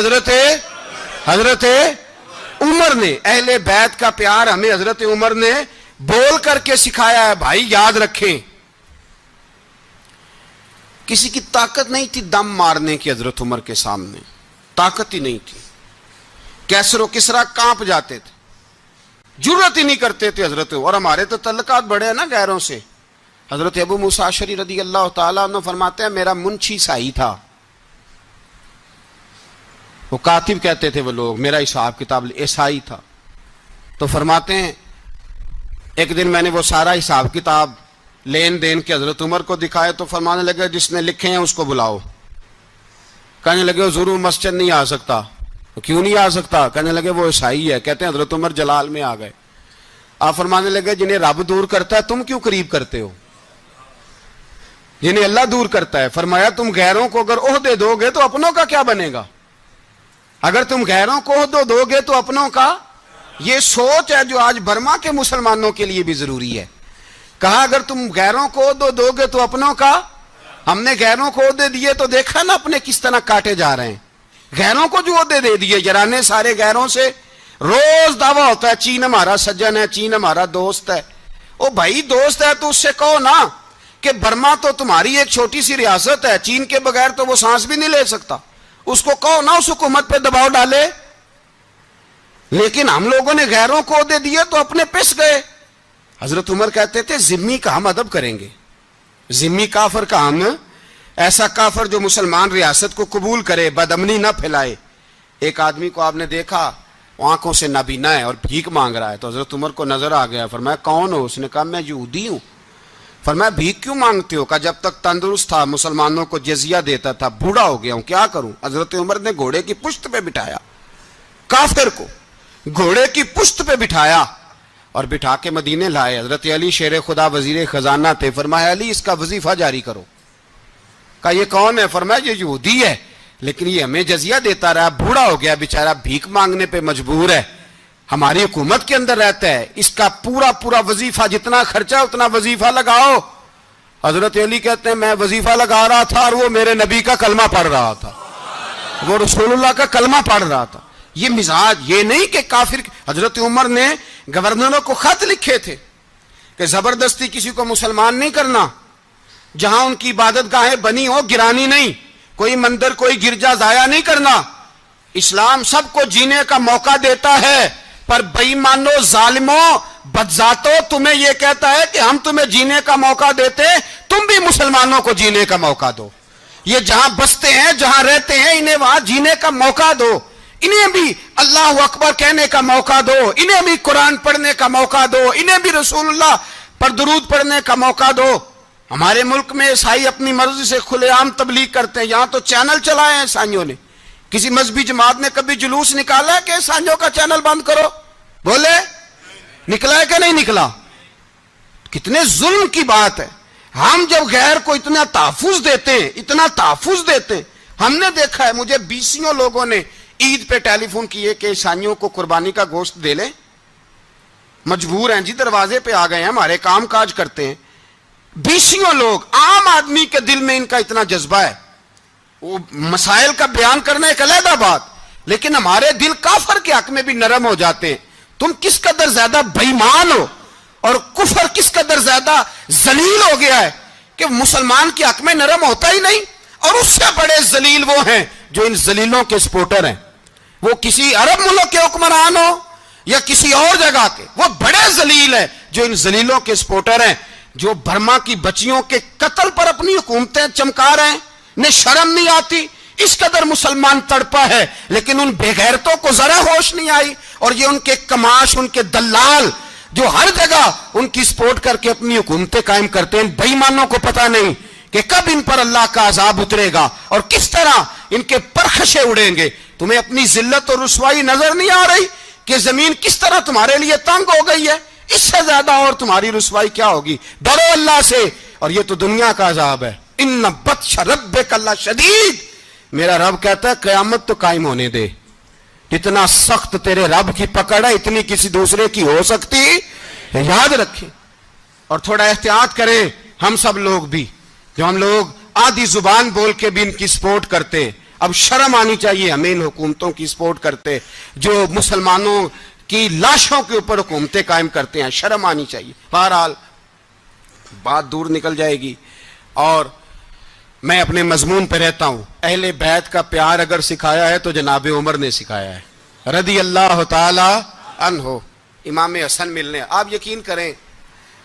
حضرت عمر نے۔ اہل بیت کا پیار ہمیں حضرت عمر نے بول کر کے سکھایا ہے۔ بھائی یاد رکھیں، کسی کی طاقت نہیں تھی دم مارنے کی حضرت عمر کے سامنے، طاقت ہی نہیں تھی، کیسر و کسرا کانپ جاتے تھے، جرأت ہی نہیں کرتے تھے حضرت۔ اور ہمارے تو تعلقات بڑے ہیں نا غیروں سے۔ حضرت ابو موسیٰ اشعری رضی اللہ تعالیٰ عنہ فرماتے ہیں میرا منشی عیسائی تھا، وہ کاتب کہتے تھے وہ لوگ، میرا حساب کتاب عیسائی تھا۔ تو فرماتے ہیں ایک دن میں نے وہ سارا حساب کتاب لین دین کے حضرت عمر کو دکھائے تو فرمانے لگے جس نے لکھے ہیں اس کو بلاؤ۔ کہنے لگے حضور مسجد نہیں آ سکتا۔ کیوں نہیں آ سکتا؟ کہنے لگے وہ عیسائی ہے۔ کہتے ہیں حضرت عمر جلال میں آ گئے، آپ فرمانے لگے جنہیں رب دور کرتا ہے تم کیوں قریب کرتے ہو؟ جنہیں اللہ دور کرتا ہے۔ فرمایا تم غیروں کو اگر عہدے دو گے تو اپنوں کا کیا بنے گا؟ اگر تم غیروں کو عہدے دو گے تو اپنوں کا، یہ سوچ ہے جو آج برما کے مسلمانوں کے لیے بھی ضروری ہے۔ کہا اگر تم غیروں کو عہدے دو گے تو اپنوں کا۔ ہم نے غیروں کو عہدے دیے تو دیکھا نا اپنے کس طرح کاٹے جا رہے ہیں۔ غیروں کو جو عہدے دے دیے یارانے سارے غیروں سے، روز دعویٰ ہوتا ہے چین ہمارا سجن ہے، چین ہمارا دوست ہے۔ او بھائی دوست ہے تو اس سے کہو نا کہ برما تو تمہاری ایک چھوٹی سی ریاست ہے، چین کے بغیر تو وہ سانس بھی نہیں لے سکتا، اس کو کہو نا اس حکومت پہ دباؤ ڈالے۔ لیکن ہم لوگوں نے غیروں کو عہدے دیے تو اپنے پس گئے۔ حضرت عمر کہتے تھے ذمی کا ہم ادب کریں گے، ذمی کافر کا ہم، ایسا کافر جو مسلمان ریاست کو قبول کرے، بدامنی نہ پھیلائے۔ ایک آدمی کو آپ نے دیکھا آنکھوں سے نابینا ہے اور بھیک مانگ رہا ہے. تو حضرت عمر کو نظر آ گیا. فرمایا کون ہو؟ اس نے کہا میں یہودی ہوں. فرمایا بھیک کیوں مانگتے ہو؟ کہا جب تک تندرست تھا مسلمانوں کو جزیہ دیتا تھا, بوڑھا ہو گیا ہوں کیا کروں. حضرت عمر نے گھوڑے کی پشت پہ بٹھایا, کافر کو گھوڑے کی پشت پہ بٹھایا اور بٹھا کے مدینے لائے. حضرت علی شیر خدا وزیر خزانہ تھے. فرمایا علی اس کا وظیفہ جاری کرو. کہا یہ کون ہے؟ فرمایا یہ یہودی ہے لیکن یہ ہمیں جزیہ دیتا رہا, بوڑھا ہو گیا بیچارہ, بھیک مانگنے پہ مجبور ہے, ہماری حکومت کے اندر رہتا ہے, اس کا پورا وظیفہ جتنا خرچہ اتنا وظیفہ لگاؤ. حضرت علی کہتے ہیں میں وظیفہ لگا رہا تھا اور وہ میرے نبی کا کلمہ پڑھ رہا تھا, وہ رسول اللہ کا کلمہ پڑھ رہا تھا. یہ مزاج, یہ نہیں کہ کافر. حضرت عمر نے گورنروں کو خط لکھے تھے کہ زبردستی کسی کو مسلمان نہیں کرنا, جہاں ان کی عبادت گاہیں بنی ہو گرانی نہیں, کوئی مندر کوئی گرجا ضائع نہیں کرنا. اسلام سب کو جینے کا موقع دیتا ہے, پر بے ایمانو ظالموں بدذاتوں تمہیں یہ کہتا ہے کہ ہم تمہیں جینے کا موقع دیتے, تم بھی مسلمانوں کو جینے کا موقع دو. یہ جہاں بستے ہیں جہاں رہتے ہیں انہیں وہاں جینے کا موقع دو, انہیں بھی اللہ اکبر کہنے کا موقع دو, انہیں بھی قرآن پڑھنے کا موقع دو, انہیں بھی رسول اللہ پر درود پڑھنے کا موقع دو. ہمارے ملک میں عیسائی اپنی مرضی سے کھلے عام تبلیغ کرتے ہیں, یہاں تو چینل چلائے ہیں عیسائیوں نے. کسی مذہبی جماعت نے کبھی جلوس نکالا ہے کہ عیسائیوں کا چینل بند کرو؟ بولے نکلا ہے کہ نہیں نکلا؟ کتنے ظلم کی بات ہے. ہم جب غیر کو اتنا تحفظ دیتے ہیں, ہم نے دیکھا ہے, مجھے بیسیوں لوگوں نے عید پہ ٹیلی فون کیے کہ عیسائیوں کو قربانی کا گوشت دے لیں, مجبور ہیں جی, دروازے پہ آ گئے ہیں, ہمارے کام کاج کرتے ہیں. بیسیوں لوگ, عام آدمی کے دل میں ان کا اتنا جذبہ ہے, وہ مسائل کا بیان کرنا ایک علیحدہ بات, لیکن ہمارے دل کافر کے حق میں بھی نرم ہو جاتے ہیں. تم کس قدر زیادہ بے ایمان ہو اور کفر کس قدر زیادہ ذلیل ہو گیا ہے کہ مسلمان کے حق میں نرم ہوتا ہی نہیں. اور اس سے بڑے ذلیل وہ ہیں جو ان ذلیلوں کے سپورٹر ہیں, وہ کسی عرب ملک کے حکمران ہو یا کسی اور جگہ کے, وہ بڑے ذلیل ہیں جو ان ذلیلوں کے سپورٹر ہیں, جو برما کی بچیوں کے قتل پر اپنی حکومتیں چمکا رہے ہیں. انہیں شرم نہیں آتی, اس قدر مسلمان تڑپا ہے, لیکن ان بے غیرتوں کو ذرا ہوش نہیں آئی. اور یہ ان کے کماش, ان کے دلال جو ہر جگہ ان کی سپورٹ کر کے اپنی حکومتیں قائم کرتے ہیں, بے ایمانوں کو پتہ نہیں کہ کب ان پر اللہ کا عذاب اترے گا اور کس طرح ان کے پرخشے اڑیں گے. تمہیں اپنی ذلت اور رسوائی نظر نہیں آ رہی کہ زمین کس طرح تمہارے لیے تنگ ہو گئی ہے؟ اس سے زیادہ اور تمہاری رسوائی کیا ہوگی؟ ڈرو اللہ سے, اور یہ تو دنیا کا عذاب ہے. ان بطش ربک لشدید, میرا رب کہتا ہے قیامت تو قائم ہونے دے, اتنا سخت تیرے رب کی پکڑ ہے اتنی کسی دوسرے کی ہو سکتی, یاد رکھیں. اور تھوڑا احتیاط کریں ہم سب لوگ بھی, جو ہم لوگ آدھی زبان بول کے بھی ان کی سپورٹ کرتے ہیں. اب شرم آنی چاہیے ہمیں ان حکومتوں کی سپورٹ کرتے جو مسلمانوں کی لاشوں کے اوپر حکومتیں قائم کرتے ہیں, شرم آنی چاہیے. بہرحال بات دور نکل جائے گی اور میں اپنے مضمون پہ رہتا ہوں. اہل بیت کا پیار اگر سکھایا ہے تو جناب عمر نے سکھایا ہے رضی اللہ تعالی عنہ. امام حسن ملنے, آپ یقین کریں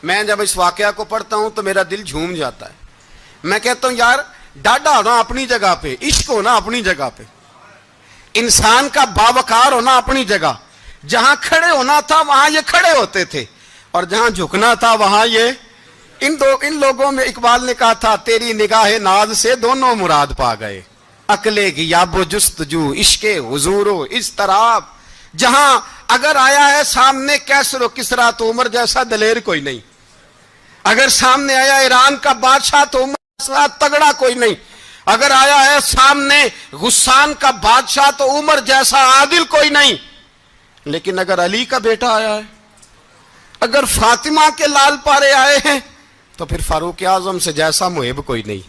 میں جب اس واقعہ کو پڑھتا ہوں تو میرا دل جھوم جاتا ہے. میں کہتا ہوں یار ڈاڈا ہونا اپنی جگہ پہ, عشق ہونا اپنی جگہ پہ, انسان کا باوقار ہونا اپنی جگہ, جہاں کھڑے ہونا تھا وہاں یہ کھڑے ہوتے تھے اور جہاں جھکنا تھا وہاں یہ. ان لوگوں میں اقبال نے کہا تھا تیری نگاہ ناز سے دونوں مراد پا گئے, عقل غیاب و جستجو عشق حضور و اضطراب. جہاں اگر آیا ہے سامنے کیسر و کسرا تو عمر جیسا دلیر کوئی نہیں, اگر سامنے آیا ایران کا بادشاہ تو عمر جیسا تگڑا کوئی نہیں, اگر آیا ہے سامنے غسان کا بادشاہ تو عمر جیسا عادل کوئی نہیں. لیکن اگر علی کا بیٹا آیا ہے, اگر فاطمہ کے لال پارے آئے ہیں تو پھر فاروق اعظم سے جیسا محب کوئی نہیں,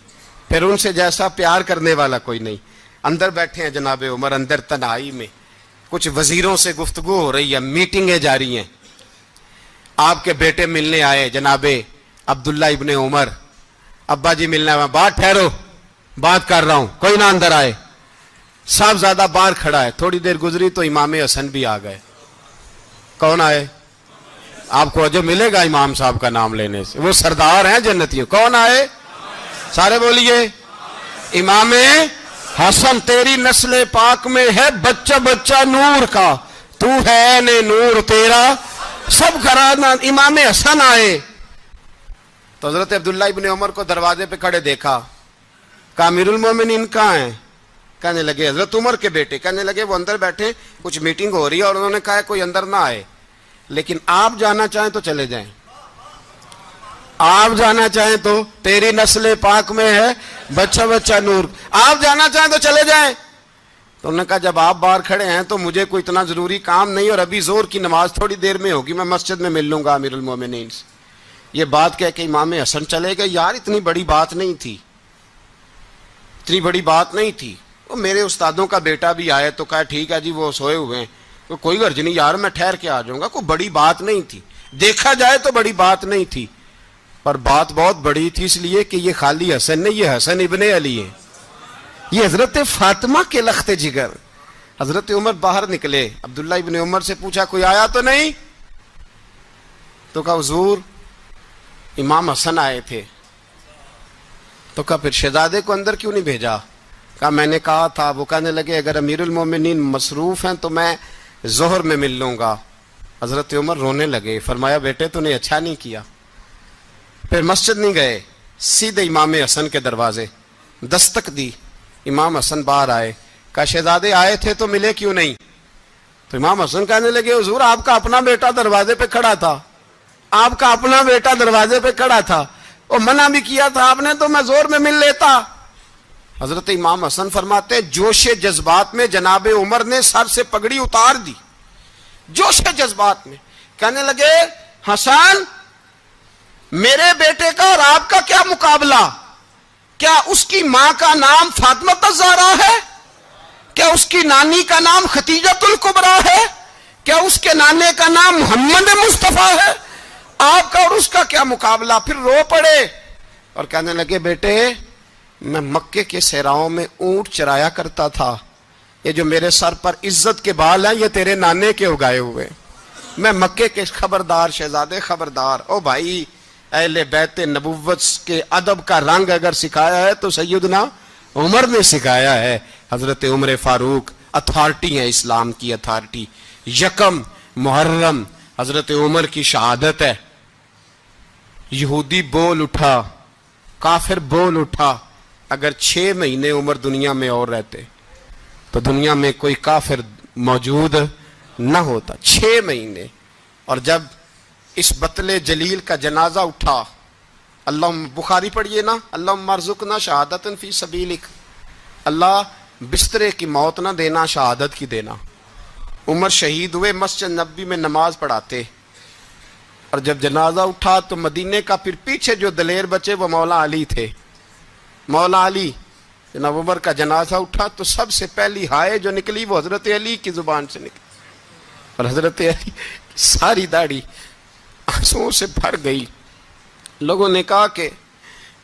پھر ان سے جیسا پیار کرنے والا کوئی نہیں. اندر بیٹھے ہیں جناب عمر, اندر تنہائی میں کچھ وزیروں سے گفتگو ہو رہی ہے, میٹنگیں جاری ہیں. آپ کے بیٹے ملنے آئے جناب عبداللہ ابن عمر, ابا جی ملنے آئے, بات ٹھہرو بات کر رہا ہوں, کوئی نہ اندر آئے. صاحبزادہ باہر کھڑا ہے, تھوڑی دیر گزری تو امام حسن بھی آ گئے. کون آئے؟ آپ کو جو ملے گا امام صاحب کا نام لینے سے, وہ سردار ہیں جنتیوں. کون آئے؟ سارے بولیے امام حسن. تیری نسل پاک میں ہے بچہ بچہ نور کا, تو ہے نے نور تیرا سب گھرانا. امام حسن آئے تو حضرت عبداللہ ابن عمر کو دروازے پہ کھڑے دیکھا. کہا امیر المومنین کہاں ہیں؟ کہنے لگے حضرت عمر کے بیٹے. کہنے لگے وہ اندر بیٹھے, کچھ میٹنگ ہو رہی ہے, اور انہوں نے کہا کوئی اندر نہ آئے, لیکن آپ جانا چاہیں تو چلے جائیں, آپ جانا چاہیں تو, تیری نسل پاک میں ہے بچہ بچہ نور, آپ جانا چاہیں تو چلے جائیں. تو انہوں نے کہا جب آپ باہر کھڑے ہیں تو مجھے کوئی اتنا ضروری کام نہیں, اور ابھی زور کی نماز تھوڑی دیر میں ہوگی, میں مسجد میں مل لوں گا امیر المومنین سے. یہ بات کہہ کہ امام حسن چلے گئے. یار اتنی بڑی بات نہیں تھی, اتنی بڑی بات نہیں تھی. وہ میرے استادوں کا بیٹا بھی آئے تو کہا ٹھیک ہے جی وہ سوئے ہوئے ہیں, تو کوئی غرض نہیں یار, میں ٹھہر کے آ جاؤں گا, کوئی بڑی بات نہیں تھی. دیکھا جائے تو بڑی بات نہیں تھی, پر بات بہت بڑی تھی, اس لیے کہ یہ خالی حسن نہیں, یہ حسن ابن علی ہے, یہ حضرت فاطمہ کے لخت جگر. حضرت عمر باہر نکلے, عبداللہ ابن عمر سے پوچھا کوئی آیا تو نہیں؟ تو کہا حضور امام حسن آئے تھے. تو کہا پھر شہزادے کو اندر کیوں نہیں بھیجا؟ کہا میں نے کہا تھا. وہ کہنے لگے اگر امیر المومنین مصروف ہیں تو میں ظہر میں مل لوں گا. حضرت عمر رونے لگے, فرمایا بیٹے تو نے اچھا نہیں کیا. پھر مسجد نہیں گئے, سیدھے امام حسن کے دروازے دستک دی. امام حسن باہر آئے, کہا شہزادے آئے تھے تو ملے کیوں نہیں؟ تو امام حسن کہنے لگے حضور آپ کا اپنا بیٹا دروازے پہ کھڑا تھا, آپ کا اپنا بیٹا دروازے پہ کھڑا تھا, اور منع بھی کیا تھا آپ نے, تو میں زور میں مل لیتا. حضرت امام حسن فرماتے جوش جذبات میں جناب عمر نے سر سے پگڑی اتار دی, جوش جذبات میں. کہنے لگے حسن میرے بیٹے کا اور آپ کا کیا مقابلہ؟ کیا اس کی ماں کا نام فاطمہ الزہرا ہے؟ کیا اس کی نانی کا نام خدیجۃ الکبریٰ ہے؟ کیا اس کے نانے کا نام محمد مصطفیٰ ہے؟ آپ کا اور اس کا کیا مقابلہ؟ پھر رو پڑے اور کہنے لگے بیٹے میں مکے کے صحراؤں میں اونٹ چرایا کرتا تھا, یہ جو میرے سر پر عزت کے بال ہیں یہ تیرے نانے کے اگائے ہوئے, میں مکے کے خبردار شہزادے خبردار. او بھائی اہل بیت نبوت کے ادب کا رنگ اگر سکھایا ہے تو سیدنا عمر نے سکھایا ہے. حضرت عمر فاروق اتھارٹی ہے, اسلام کی اتھارٹی. یکم محرم حضرت عمر کی شہادت ہے. یہودی بول اٹھا, کافر بول اٹھا, اگر 6 مہینے عمر دنیا میں اور رہتے تو دنیا میں کوئی کافر موجود نہ ہوتا. 6 مہینے. اور جب اس بطل جلیل کا جنازہ اٹھا, اللہ بخاری پڑھیے نا, اللہم ارزقنا شہادتا فی سبیلک, اللہ بسترے کی موت نہ دینا, شہادت کی دینا. عمر شہید ہوئے, مسجد نبوی میں نماز پڑھاتے, اور جب جنازہ اٹھا تو مدینے کا پھر پیچھے جو دلیر بچے وہ مولا علی تھے. مولا علی, جناب عمر کا جنازہ اٹھا تو سب سے پہلی ہائے جو نکلی وہ حضرت علی کی زبان سے نکلی, اور حضرت علی ساری داڑھی آنسوؤں سے بھر گئی. لوگوں نے کہا کہ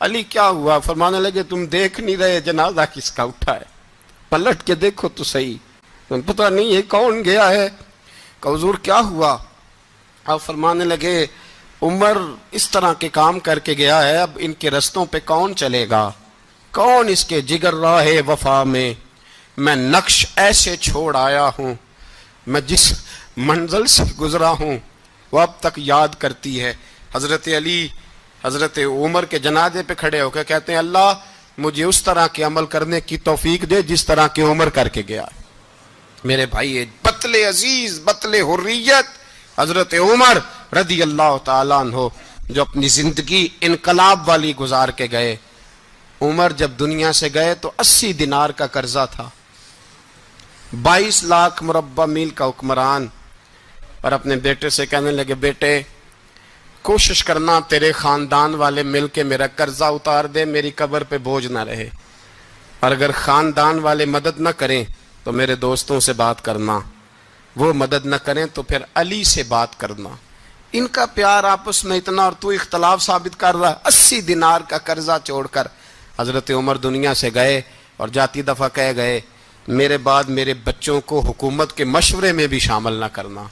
علی کیا ہوا؟ فرمانے لگے تم دیکھ نہیں رہے جنازہ کس کا اٹھا ہے, پلٹ کے دیکھو تو صحیح, تم پتہ نہیں یہ کون گیا ہے. کہ حضور کیا ہوا؟ آپ فرمانے لگے عمر اس طرح کے کام کر کے گیا ہے, اب ان کے رستوں پہ کون چلے گا؟ کون اس کے جگر راہ وفا میں؟ میں نقش ایسے چھوڑ آیا ہوں, میں جس منزل سے گزرا ہوں وہ اب تک یاد کرتی ہے. حضرت علی حضرت عمر کے جنازے پہ کھڑے ہو کے کہتے ہیں اللہ مجھے اس طرح کے عمل کرنے کی توفیق دے جس طرح کے عمر کر کے گیا. میرے بھائی بطل عزیز, بطل حریت حضرت عمر رضی اللہ تعالیٰ عنہ, جو اپنی زندگی انقلاب والی گزار کے گئے. عمر جب دنیا سے گئے تو 80 دینار کا قرضہ تھا, 22 لاکھ مربع میل کا حکمران. اور اپنے بیٹے سے کہنے لگے بیٹے کوشش کرنا تیرے خاندان والے مل کے میرا قرضہ اتار دے, میری قبر پہ بوجھ نہ رہے, اور اگر خاندان والے مدد نہ کریں تو میرے دوستوں سے بات کرنا, وہ مدد نہ کریں تو پھر علی سے بات کرنا. ان کا پیار آپس میں اتنا, اور تو اختلاف ثابت کر رہا. 80 دینار کا قرضہ چھوڑ کر حضرت عمر دنیا سے گئے, اور جاتی دفعہ کہہ گئے میرے بعد میرے بچوں کو حکومت کے مشورے میں بھی شامل نہ کرنا,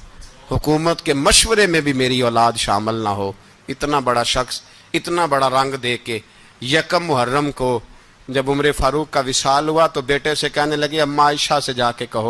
حکومت کے مشورے میں بھی میری اولاد شامل نہ ہو. اتنا بڑا شخص اتنا بڑا رنگ دے کے یکم محرم کو جب عمر فاروق کا وصال ہوا تو بیٹے سے کہنے لگے اماں عائشہ سے جا کے کہو